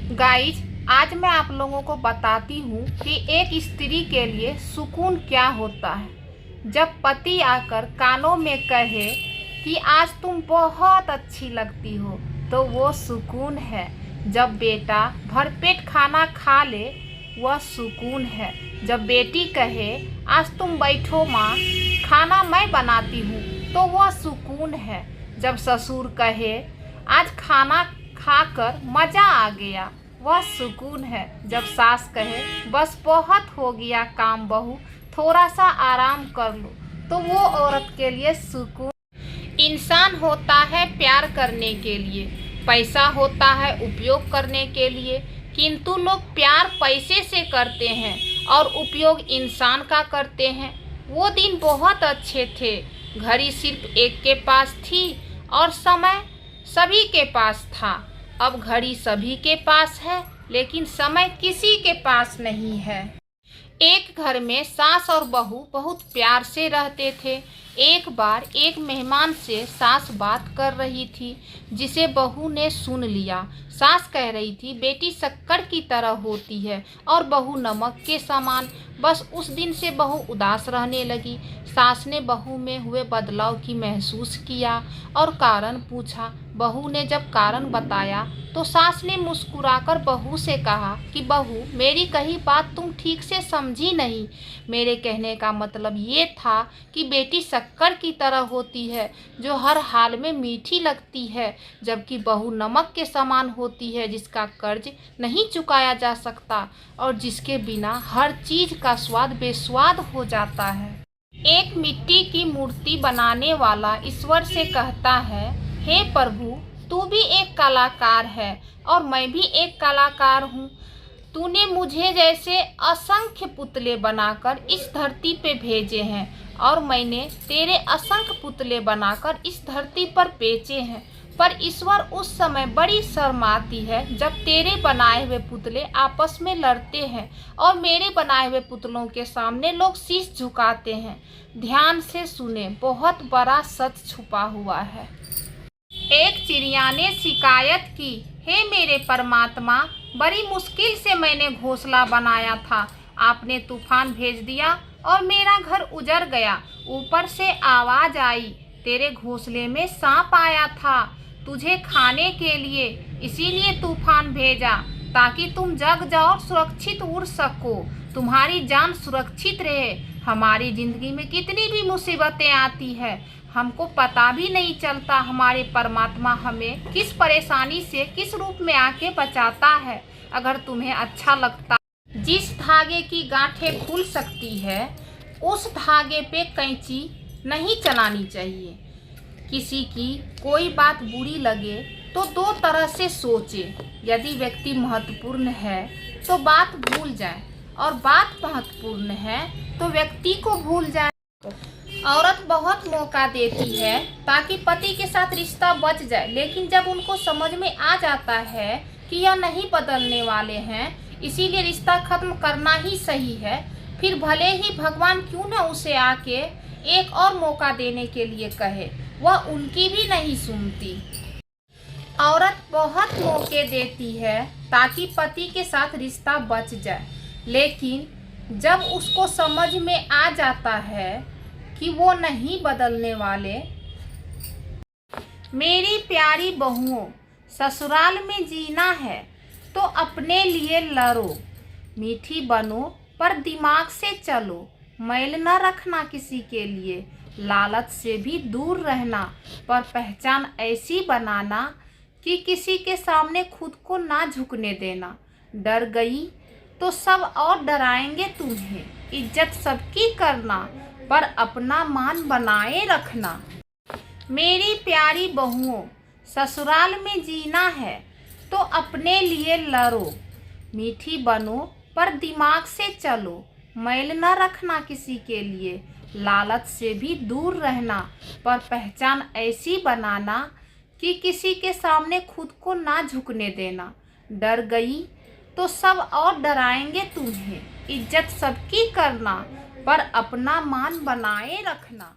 Guys, आज मैं आप लोगों को बताती हूँ कि एक स्त्री के लिए सुकून क्या होता है। जब पति आकर कानों में कहे कि आज तुम बहुत अच्छी लगती हो, तो वो सुकून है। जब बेटा भरपेट खाना खा ले, वह सुकून है। जब बेटी कहे आज तुम बैठो माँ, खाना मैं बनाती हूँ, तो वह सुकून है। जब ससुर कहे आज खाना खाकर मज़ा आ गया, वह सुकून है। जब सास कहे बस बहुत हो गया काम बहू, थोड़ा सा आराम कर लो, तो वो औरत के लिए सुकून। इंसान होता है प्यार करने के लिए, पैसा होता है उपयोग करने के लिए, किंतु लोग प्यार पैसे से करते हैं और उपयोग इंसान का करते हैं। वो दिन बहुत अच्छे थे। घड़ी सिर्फ एक के पास थी और समय सभी के पास था। अब घड़ी सभी के पास है, लेकिन समय किसी के पास नहीं है। एक घर में सास और बहू बहुत प्यार से रहते थे। एक बार एक मेहमान से सास बात कर रही थी, जिसे बहू ने सुन लिया। सास कह रही थी, बेटी शक्कर की तरह होती है और बहू नमक के समान। बस उस दिन से बहू उदास रहने लगी। सास ने बहू में हुए बदलाव की महसूस किया और कारण पूछा। बहू ने जब कारण बताया तो सास ने मुस्कुराकर बहू से कहा कि बहू, मेरी कही बात तुम ठीक से समझी नहीं। मेरे कहने का मतलब ये था कि बेटी शक्कर की तरह होती है, जो हर हाल में मीठी लगती है, जबकि बहू नमक के समान होती है, जिसका कर्ज नहीं चुकाया जा सकता और जिसके बिना हर चीज़ का स्वाद बेस्वाद हो जाता है। एक मिट्टी की मूर्ति बनाने वाला ईश्वर से कहता है, हे प्रभु, तू भी एक कलाकार है और मैं भी एक कलाकार हूँ। तूने मुझे जैसे असंख्य पुतले बनाकर इस धरती पे भेजे हैं और मैंने तेरे असंख्य पुतले बनाकर इस धरती पर बेचे हैं। पर ईश्वर उस समय बड़ी शर्माती है जब तेरे बनाए हुए पुतले आपस में लड़ते हैं और मेरे बनाए हुए पुतलों के सामने लोग शीश झुकाते हैं। ध्यान से सुने, बहुत बड़ा सच छुपा हुआ है। एक चिड़िया ने शिकायत की, हे मेरे परमात्मा, बड़ी मुश्किल से मैंने घोंसला बनाया था, आपने तूफान भेज दिया और मेरा घर उजड़ गया। ऊपर से आवाज़ आई, तेरे घोंसले में सांप आया था तुझे खाने के लिए, इसीलिए तूफान भेजा, ताकि तुम जग जाओ और सुरक्षित उड़ सको, तुम्हारी जान सुरक्षित रहे। हमारी ज़िंदगी में कितनी भी मुसीबतें आती है, हमको पता भी नहीं चलता हमारे परमात्मा हमें किस परेशानी से किस रूप में आके बचाता है। अगर तुम्हें अच्छा लगता, जिस धागे की गांठें खुल सकती है, उस धागे पे कैंची नहीं चलानी चाहिए। किसी की कोई बात बुरी लगे तो दो तरह से सोचे। यदि व्यक्ति महत्वपूर्ण है तो बात भूल जाए, और बात महत्वपूर्ण है तो व्यक्ति को भूल जाए। औरत बहुत मौका देती है ताकि पति के साथ रिश्ता बच जाए, लेकिन जब उनको समझ में आ जाता है कि यह नहीं बदलने वाले हैं, इसीलिए रिश्ता खत्म करना ही सही है, फिर भले ही भगवान क्यों न उसे आके एक और मौका देने के लिए कहे, वह उनकी भी नहीं सुनती। औरत बहुत मौके देती है ताकि पति के साथ रिश्ता बच जाए, लेकिन जब उसको समझ में आ जाता है कि वो नहीं बदलने वाले। मेरी प्यारी बहुओं, ससुराल में जीना है तो अपने लिए लड़ो, मीठी बनो पर दिमाग से चलो, मैल न रखना किसी के लिए, लालच से भी दूर रहना, पर पहचान ऐसी बनाना कि किसी के सामने खुद को ना झुकने देना। डर गई तो सब और डराएंगे तुम्हें, इज्जत सबकी करना, पर अपना मान बनाए रखना। मेरी प्यारी बहुओं, ससुराल में जीना है तो अपने लिए लड़ो, मीठी बनो पर दिमाग से चलो, मैल न रखना किसी के लिए, लालच से भी दूर रहना, पर पहचान ऐसी बनाना कि किसी के सामने खुद को ना झुकने देना। डर गई तो सब और डराएंगे तुम्हें, इज्जत सबकी करना, पर अपना मान बनाए रखना।